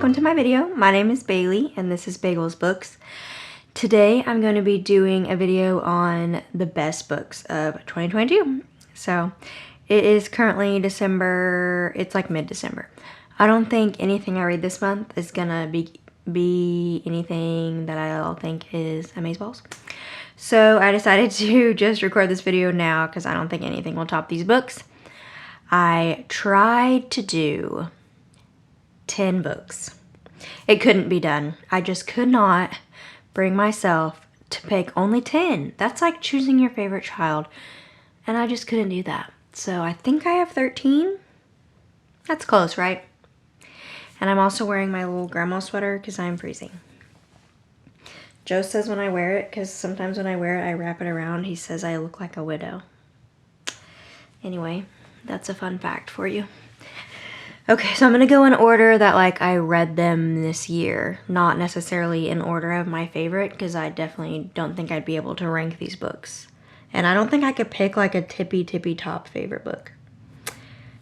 welcome to my video. My name is Baylee and this is Bagel's Books. Today I'm going to be doing a video on the best books of 2022. So it is currently December, it's like mid-December. I don't think anything I read this month is gonna be anything that I'll think is amazeballs. So I decided to just record this video now because I don't think anything will top these books. I tried to do 10 books. It couldn't be done. I just could not bring myself to pick only 10. That's like choosing your favorite child. And I just couldn't do that. So I think I have 13. That's close, right? And I'm also wearing my little grandma sweater because I'm freezing. Joe says when I wear it, because sometimes when I wear it, I wrap it around. He says I look like a widow. Anyway, that's a fun fact for you. Okay, so I'm going to go in order that like I read them this year. Not necessarily in order of my favorite, because I definitely don't think I'd be able to rank these books. And I don't think I could pick like a tippy top favorite book.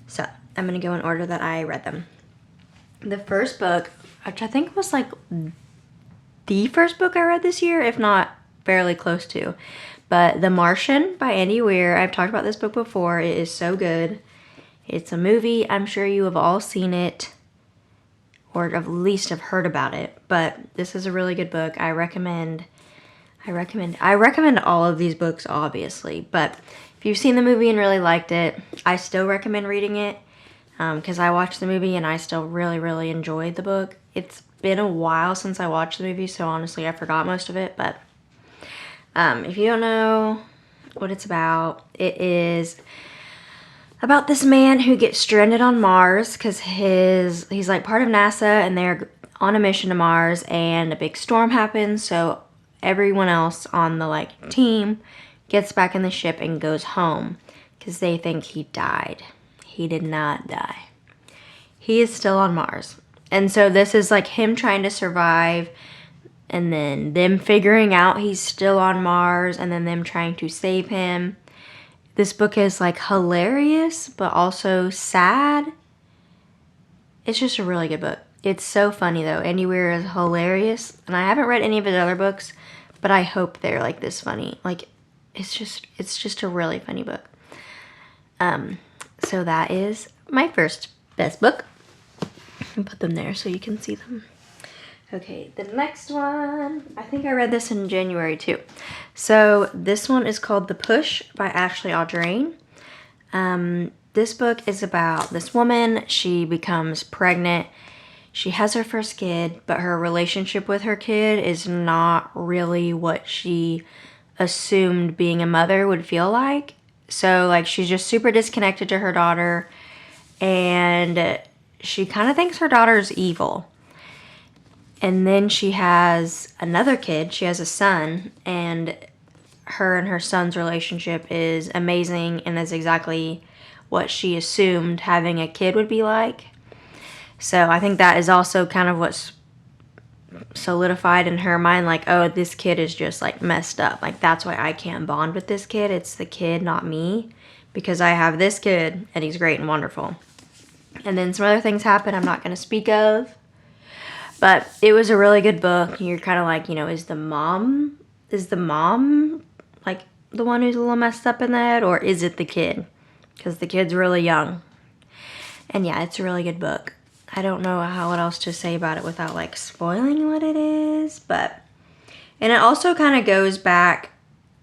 So, I'm going to go in order that I read them. The first book, which I think was like the first book I read this year, if not fairly close to. But The Martian by Andy Weir. I've talked about this book before. It is so good. It's a movie. I'm sure you have all seen it or at least have heard about it. But this is a really good book. I recommend all of these books, obviously. But if you've seen the movie and really liked it, I still recommend reading it because I watched the movie and I still really enjoyed the book. It's been a while since I watched the movie, so honestly I forgot most of it. But if you don't know what it's about, it is about this man who gets stranded on Mars because he's like part of NASA and they're on a mission to Mars, and a big storm happens, so everyone else on the like team gets back in the ship and goes home because they think he died. He did not die. He is still on Mars. And so this is like him trying to survive, and then them figuring out he's still on Mars, and then them trying to save him. This book is like hilarious, but also sad. It's just a really good book. It's so funny though. Andy Weir is hilarious. And I haven't read any of his other books, but I hope they're like this funny. Like, it's just a really funny book. So that is my first best book. I'll put them there so you can see them. Okay, the next one, I think I read this in January too. So this one is called The Push by Ashley Audrain. This book is about this woman. She becomes pregnant. She has her first kid, but her relationship with her kid is not really what she assumed being a mother would feel like. So like she's just super disconnected to her daughter, and she kind of thinks her daughter's evil. And then she has another kid. She has a son, and her son's relationship is amazing and is exactly what she assumed having a kid would be like. So I think that is also kind of what's solidified in her mind, like, oh, this kid is just like messed up. Like, that's why I can't bond with this kid. It's the kid, not me, because I have this kid and he's great and wonderful. And then some other things happen I'm not going to speak of. But it was a really good book. You're kind of like, you know, is the mom like the one who's a little messed up in the head, or is it the kid? Because the kid's really young. And yeah, it's a really good book. I don't know what else to say about it without like spoiling what it is, but and it also kind of goes back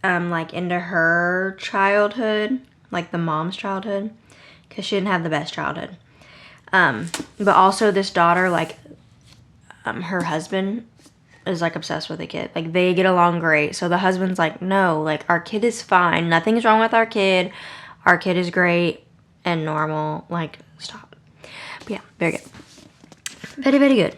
like into her childhood, like the mom's childhood, because she didn't have the best childhood. But also this daughter, like her husband is like obsessed with the kid. Like they get along great. So the husband's like, no, like our kid is fine. Nothing's wrong with our kid. Our kid is great and normal. Like, stop. But yeah, very good. Very good. Okay.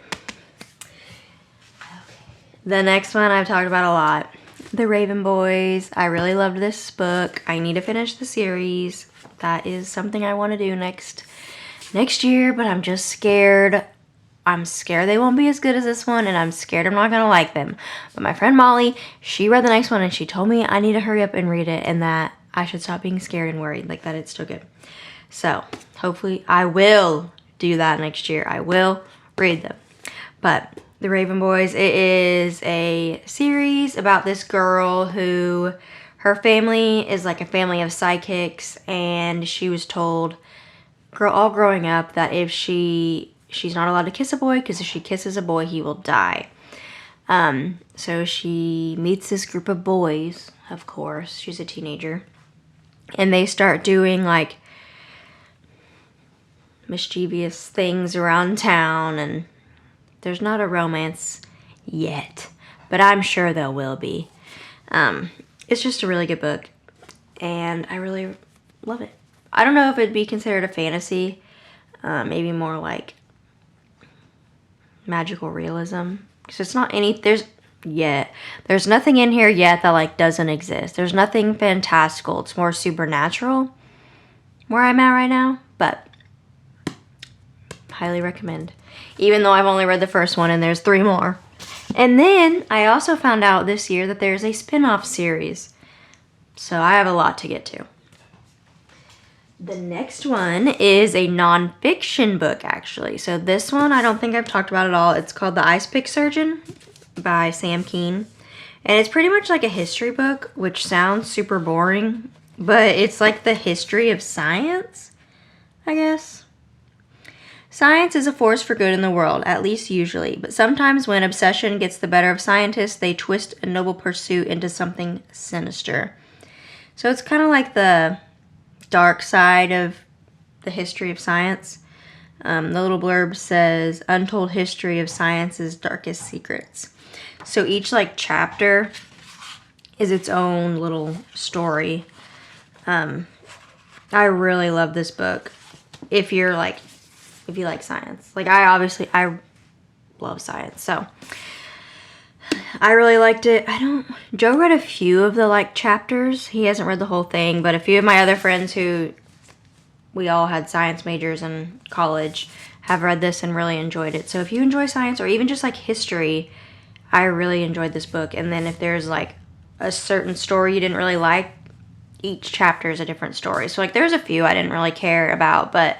The next one I've talked about a lot. The Raven Boys. I really loved this book. I need to finish the series. That is something I want to do next year, but I'm just scared. I'm scared they won't be as good as this one, and I'm scared I'm not going to like them. But my friend Molly, she read the next one, and she told me I need to hurry up and read it, and that I should stop being scared and worried, like that it's still good. So, hopefully I will do that next year. I will read them. But The Raven Boys, it is a series about this girl who, her family is like a family of psychics, and she was told all growing up that if she's not allowed to kiss a boy, because if she kisses a boy, he will die. So she meets this group of boys, of course. She's a teenager. And they start doing, like, mischievous things around town, and there's not a romance yet, but I'm sure there will be. It's just a really good book, and I really love it. I don't know if it'd be considered a fantasy, maybe more like magical realism, because it's not there's nothing in here yet that, like, doesn't exist. There's nothing fantastical. It's more supernatural where I'm at right now, but highly recommend. Even though I've only read the first one and there's 3 more. And then I also found out this year that there's a spin-off series. So I have a lot to get to. The next one is a non-fiction book, actually. So this one I don't think I've talked about at all. It's called The Icepick Surgeon by Sam Kean. And it's pretty much like a history book, which sounds super boring. But it's like the history of science, I guess. Science is a force for good in the world, at least usually. But sometimes when obsession gets the better of scientists, they twist a noble pursuit into something sinister. So it's kind of like the dark side of the history of science. The little blurb says, Untold History of Science's Darkest Secrets. So each, like, chapter is its own little story. I really love this book. If you like science. Like, I love science, so I really liked it. Joe read a few of the, like, chapters. He hasn't read the whole thing, but a few of my other friends who we all had science majors in college have read this and really enjoyed it. So if you enjoy science or even just, like, history, I really enjoyed this book. And then if there's, like, a certain story you didn't really like, each chapter is a different story. So, like, there's a few I didn't really care about, but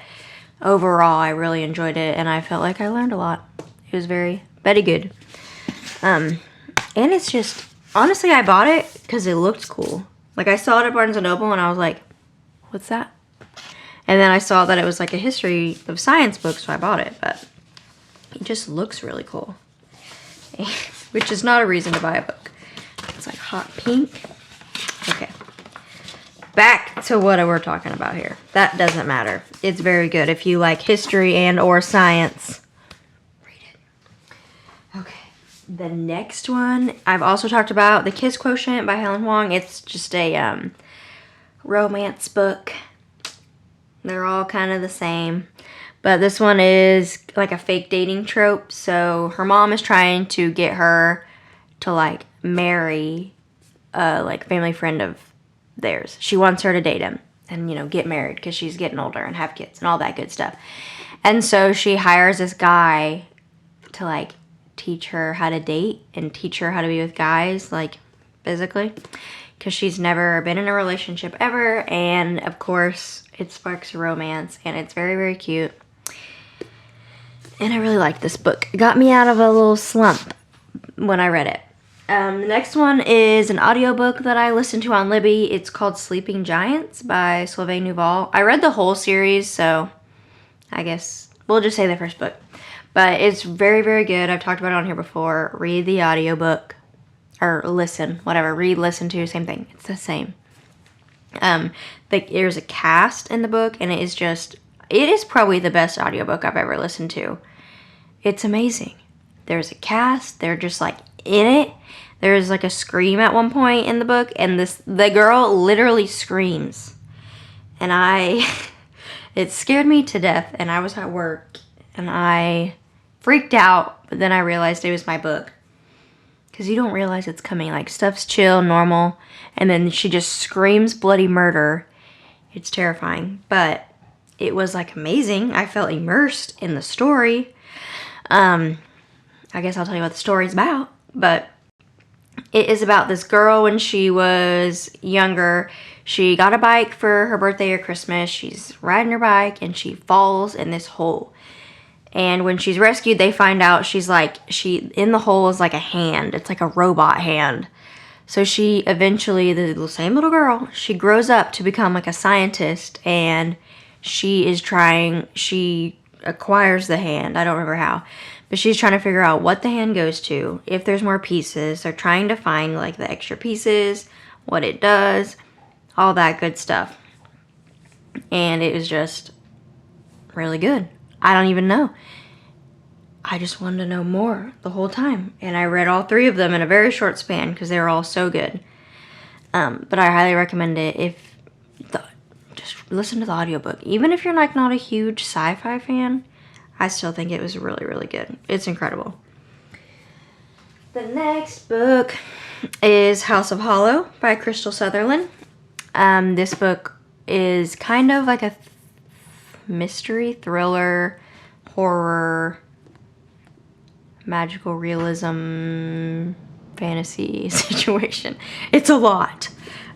overall, I really enjoyed it, and I felt like I learned a lot. It was very good. And it's just, honestly, I bought it because it looked cool. Like, I saw it at Barnes & Noble, and I was like, what's that? And then I saw that it was, like, a history of science book, so I bought it, but it just looks really cool. Which is not a reason to buy a book. It's, like, hot pink. Okay. Back to what we're talking about here. That doesn't matter. It's very good. If you like history and or science, read it. Okay. The next one, I've also talked about The Kiss Quotient by Helen Hoang. It's just a romance book. They're all kind of the same. But this one is like a fake dating trope. So her mom is trying to get her to, like, marry a, like, family friend of theirs. She wants her to date him and, you know, get married because she's getting older and have kids and all that good stuff. And so she hires this guy to, like, teach her how to date and teach her how to be with guys, like, physically, because she's never been in a relationship ever. And of course it sparks romance, and it's very cute. And I really liked this book. It got me out of a little slump when I read it. The next one is an audiobook that I listened to on Libby. It's called Sleeping Giants by Sylvain Neuvel. I read the whole series, so I guess we'll just say the first book. But it's very good. I've talked about it on here before. Read the audiobook. Or listen, whatever. Read, listen to, same thing. It's the same. There's a cast in the book, and it is probably the best audiobook I've ever listened to. It's amazing. There's a cast. They're just, like, in it. There's, like, a scream at one point in the book, and the girl literally screams. And it scared me to death, and I was at work, and I freaked out, but then I realized it was my book. Because you don't realize it's coming. Like, stuff's chill, normal, and then she just screams bloody murder. It's terrifying, but it was, like, amazing. I felt immersed in the story. I guess I'll tell you what the story's about, but it is about this girl when she was younger. She got a bike for her birthday or Christmas. She's riding her bike, and she falls in this hole. And when she's rescued, they find out in the hole is like a hand. It's like a robot hand. So she eventually, the same little girl, she grows up to become like a scientist, and she acquires the hand. I don't remember how, but she's trying to figure out what the hand goes to, if there's more pieces. They're trying to find like the extra pieces, what it does, all that good stuff. And it was just really good. I don't even know. I just wanted to know more the whole time. And I read all 3 of them in a very short span because they were all so good. But I highly recommend it just listen to the audiobook. Even if you're like not a huge sci-fi fan, I still think it was really, really good. It's incredible. The next book is House of Hollow by Krystal Sutherland. This book is kind of like a mystery, thriller, horror, magical realism, fantasy situation. It's a lot.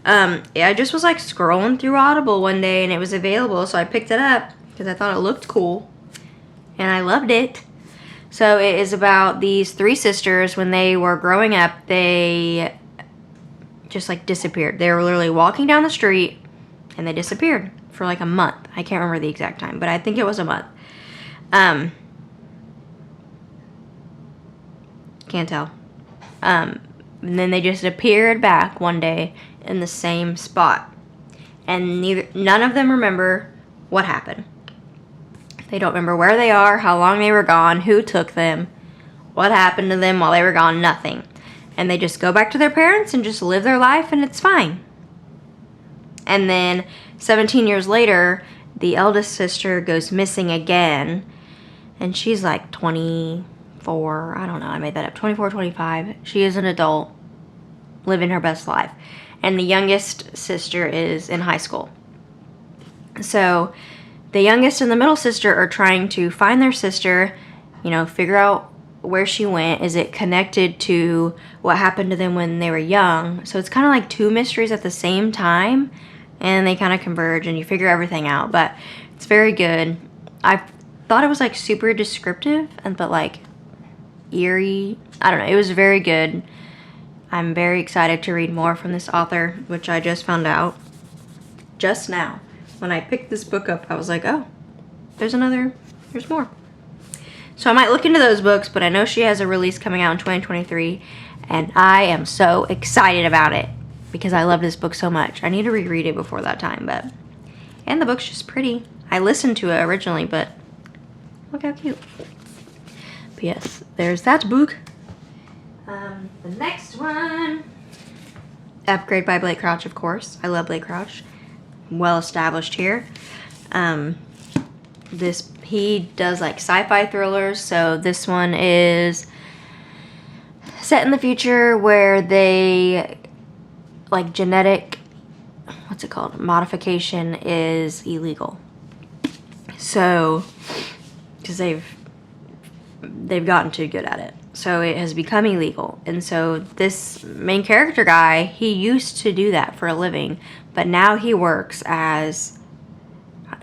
I just was like scrolling through Audible one day and it was available, so I picked it up because I thought it looked cool and I loved it. So it is about these 3 sisters. When they were growing up, they just like disappeared. They were literally walking down the street and they disappeared for like a month. I can't remember the exact time, but I think it was a month. Can't tell. And then they just appeared back one day in the same spot. And none of them remember what happened. They don't remember where they are, how long they were gone, who took them, what happened to them while they were gone, nothing. And they just go back to their parents and just live their life and it's fine. And then 17 years later, the eldest sister goes missing again. And she's like 24, I don't know, I made that up, 24, 25. She is an adult, living her best life. And the youngest sister is in high school. So the youngest and the middle sister are trying to find their sister, figure out where she went. Is it connected to what happened to them when they were young? So it's kind of like 2 mysteries at the same time, and they kind of converge and you figure everything out. But it's very good. I thought it was like super descriptive but like eerie. I don't know. It was very good. I'm very excited to read more from this author, which I just found out just now. When I picked this book up, I was like, oh, there's more. So I might look into those books, but I know she has a release coming out in 2023, and I am so excited about it because I love this book so much. I need to reread it before that time, and the book's just pretty. I listened to it originally, but look how cute. But yes, there's that book. The next one, Upgrade by Blake Crouch, of course. I love Blake Crouch. Well established here. He does like sci-fi thrillers, so this one is set in the future where they like genetic modification is illegal. So because they've gotten too good at it, so it has become illegal. And so this main character guy, he used to do that for a living, but now he works as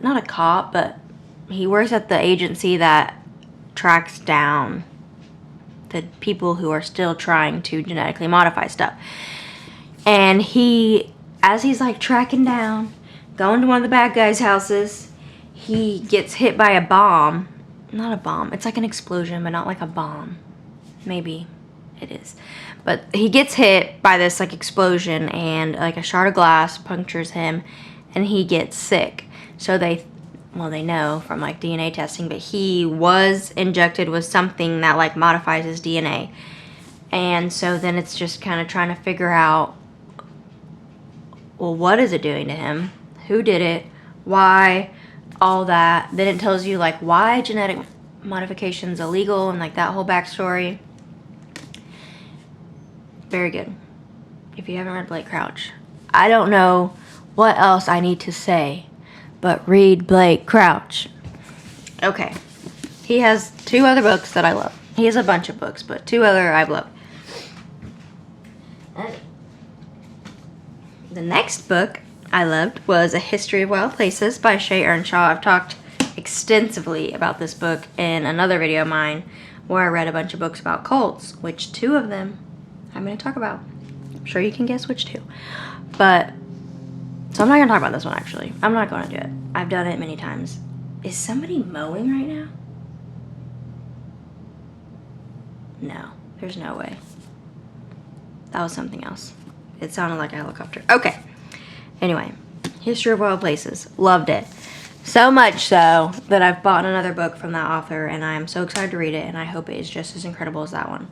not a cop, but he works at the agency that tracks down the people who are still trying to genetically modify stuff. And as he's like tracking down, going to one of the bad guys' houses, he gets hit by a bomb. Not a bomb. It's like an explosion, but not like a bomb. Maybe it is. But he gets hit by this like explosion, and like a shard of glass punctures him, and he gets sick. So they know from like DNA testing, but he was injected with something that like modifies his DNA. And so then it's just kind of trying to figure out, well, what is it doing to him? Who did it? Why? All that. Then it tells you like why genetic modification is illegal and like that whole backstory. Very good. If you haven't read Blake Crouch, I don't know what else I need to say, but read Blake Crouch. Okay. He has 2 other books that I love. He has a bunch of books, but 2 other I love. The next book I loved was A History of Wild Places by Shea Ernshaw. I've talked extensively about this book in another video of mine where I read a bunch of books about cults, which 2 of them I'm going to talk about. I'm sure you can guess which 2. But, so I'm not going to talk about this one actually. I'm not going to do it. I've done it many times. Is somebody mowing right now? No, there's no way. That was something else. It sounded like a helicopter. Okay. Anyway, History of Royal Places. Loved it. So much so that I've bought another book from that author, and I am so excited to read it, and I hope it is just as incredible as that one.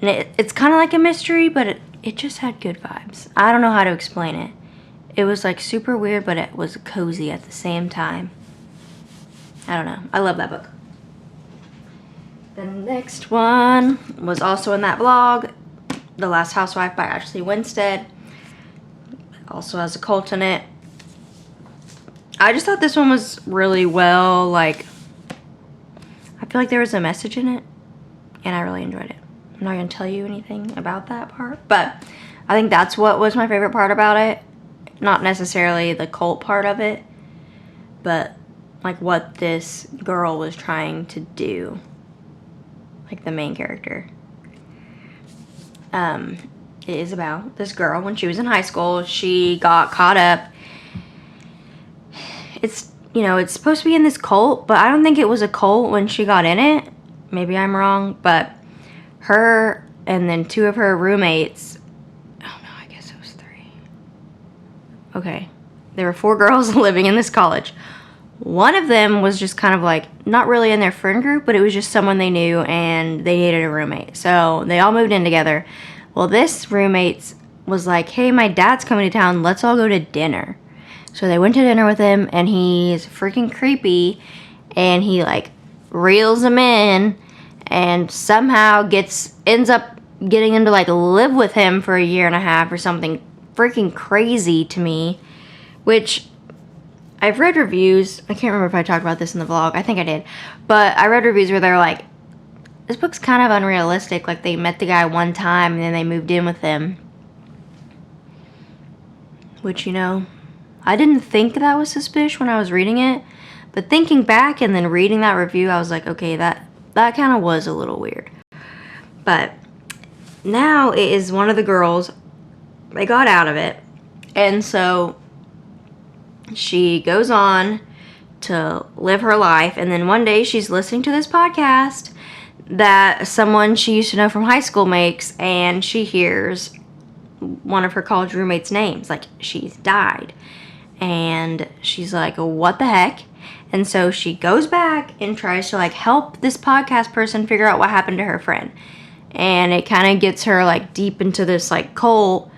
And it's kind of like a mystery, but it just had good vibes. I don't know how to explain it. It was like super weird, but it was cozy at the same time. I don't know. I love that book. The next one was also in that blog, The Last Housewife by Ashley Winstead. Also has a cult in it. I just thought this one was really well, like, I feel like there was a message in it, and I really enjoyed it. I'm not going to tell you anything about that part, but I think that's what was my favorite part about it. Not necessarily the cult part of it, but like what this girl was trying to do. Like the main character. It is about this girl when she was in high school. She got caught up. It's, you know, it's supposed to be in this cult, but I don't think it was a cult when she got in it. Maybe I'm wrong, but her and then 2 of her roommates, oh no, I guess it was 3. Okay, there were 4 girls living in this college. One of them was just kind of like, not really in their friend group, but it was just someone they knew and they needed a roommate. So they all moved in together. Well, this roommate was like, hey, my dad's coming to town. Let's all go to dinner. So they went to dinner with him, and he's freaking creepy. And he like reels them in and somehow ends up getting him to like live with him for 1.5 years or something freaking crazy to me. Which I've read reviews. I can't remember if I talked about this in the vlog. I think I did. But I read reviews where they're like, this book's kind of unrealistic. Like, they met the guy one time and then they moved in with him. Which, you know, I didn't think that was suspicious when I was reading it. But thinking back and then reading that review, I was like, okay, that kind of was a little weird. But now it is one of the girls. They got out of it. And so she goes on to live her life, and then one day she's listening to this podcast that someone she used to know from high school makes, and she hears one of her college roommates' names, like she's died. And she's like, what the heck? And so she goes back and tries to like help this podcast person figure out what happened to her friend. And it kind of gets her like deep into this like cult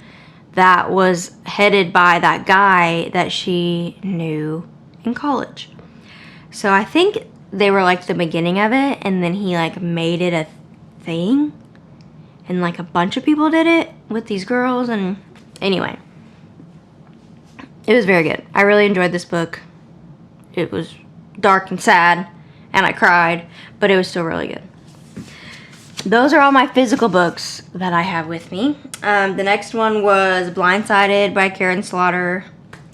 that was headed by that guy that she knew in college. So I think they were like the beginning of it, and then he like made it a thing, and like a bunch of people did it with these girls. And anyway, it was very good. I really enjoyed this book. It was dark and sad, and I cried, but it was still really good. Those are all my physical books that I have with me. The next one was Blindsided by Karin Slaughter.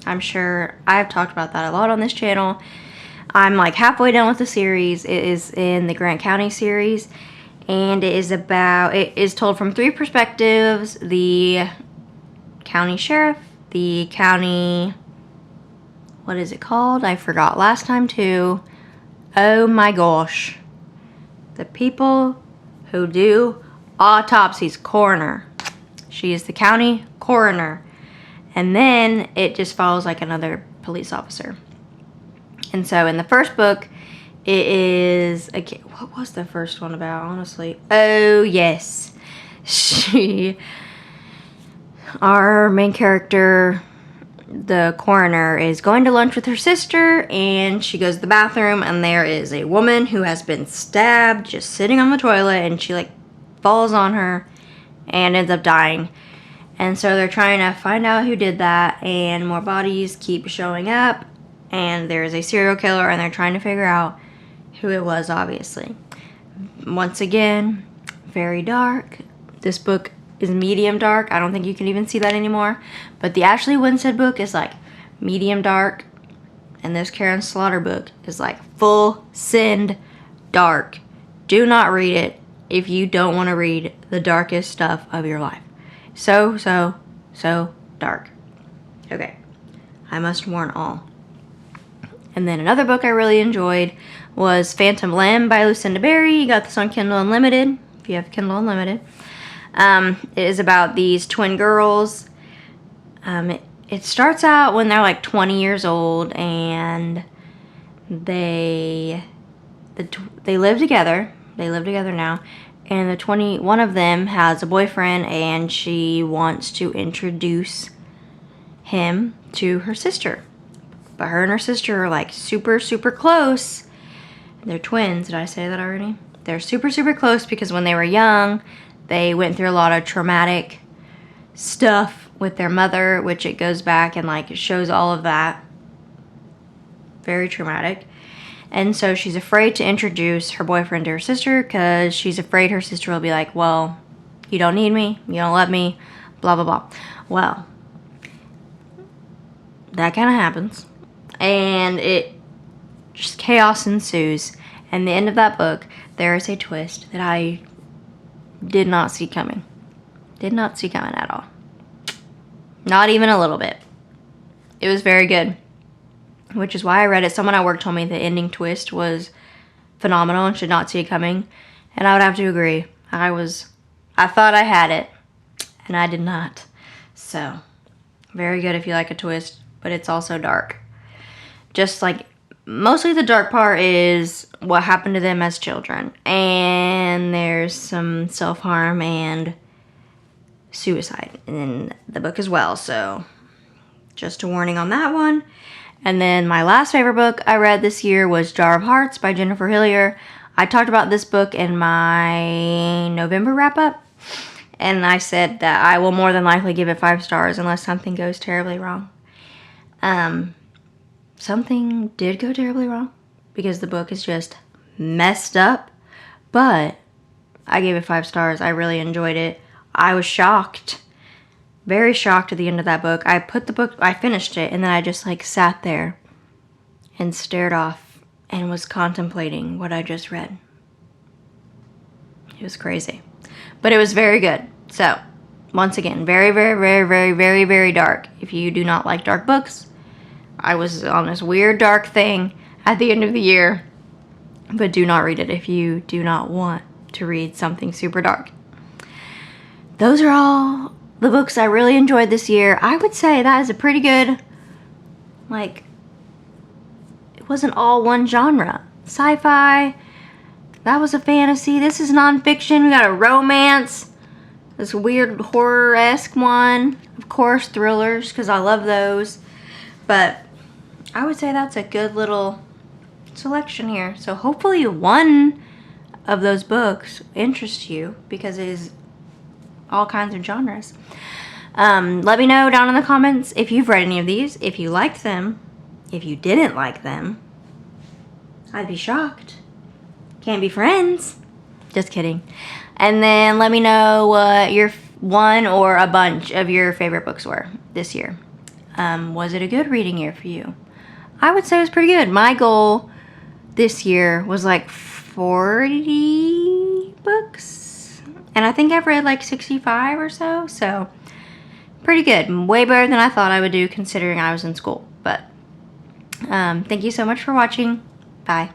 I'm sure I've talked about that a lot on this channel. I'm like halfway done with the series. It is in the Grant County series, and it is told from 3 perspectives: the county sheriff, the county, what is it called? I forgot last time too. Oh my gosh. The people who do autopsies, coroner. She is the county coroner. And then it just follows like another police officer. And so in the first book, it is, okay, what was the first one about, honestly? Oh, yes. Our main character, the coroner, is going to lunch with her sister, and she goes to the bathroom, and there is a woman who has been stabbed just sitting on the toilet, and she like falls on her and ends up dying. And so they're trying to find out who did that, and more bodies keep showing up, and there's a serial killer, and they're trying to figure out who it was, obviously. Once again, very dark. This book is medium dark. I don't think you can even see that anymore. But the Ashley Winstead book is like medium dark. and this Karin Slaughter book is like full send dark. Do not read it if you don't want to read the darkest stuff of your life. So dark. Okay, I must warn all. And then another book I really enjoyed was Phantom Limb by Lucinda Berry. You got this on Kindle Unlimited, if you have Kindle Unlimited. It is about these twin girls. It starts out when they're like 20 years old, and they live together. They live together now. And one of them has a boyfriend, and she wants to introduce him to her sister. But her and her sister are like super close. They're twins. Did I say that already? They're super close because when they were young, they went through a lot of traumatic stuff with their mother, which it goes back and like it shows all of that. Very traumatic. And so she's afraid to introduce her boyfriend to her sister because she's afraid her sister will be like, well, you don't need me, you don't love me, blah blah blah. Well, that kind of happens, and it just chaos ensues. And the end of that book, there is a twist that I did not see coming. Did not see coming at all. Not even a little bit. It was very good, which is why I read it. Someone at work told me the ending twist was phenomenal and should not see it coming, and I would have to agree. I thought I had it, and I did not. So, very good if you like a twist, but it's also dark. Just like, mostly the dark part is what happened to them as children, and there's some self-harm and suicide in the book as well, so just a warning on that one. And then my last favorite book I read this year was Jar of Hearts by Jennifer Hillier. I talked about this book in my November wrap-up, and I said that I will more than likely give it 5 stars unless something goes terribly wrong. Something did go terribly wrong because the book is just messed up, but I gave it 5 stars. I really enjoyed it. I was shocked, very shocked at the end of that book. I finished it, and then I just like sat there and stared off and was contemplating what I just read. It was crazy, but it was very good. So, once again, very dark. If you do not like dark books, I was on this weird dark thing at the end of the year, but do not read it if you do not want to read something super dark. Those are all the books I really enjoyed this year. I would say that is a pretty good, like, it wasn't all one genre. Sci-fi, that was a fantasy. This is nonfiction. We got a romance, this weird horror-esque one. Of course, thrillers, because I love those. But I would say that's a good little selection here. So hopefully one of those books interests you because it is all kinds of genres. Let me know down in the comments if you've read any of these, if you liked them, if you didn't like them. I'd be shocked. Can't be friends. Just kidding. And then let me know what your one or a bunch of your favorite books were this year. Was it a good reading year for you? I would say it was pretty good. My goal this year was like 40 books. And I think I've read like 65 or so. So, pretty good. Way better than I thought I would do considering I was in school. But, thank you so much for watching. Bye.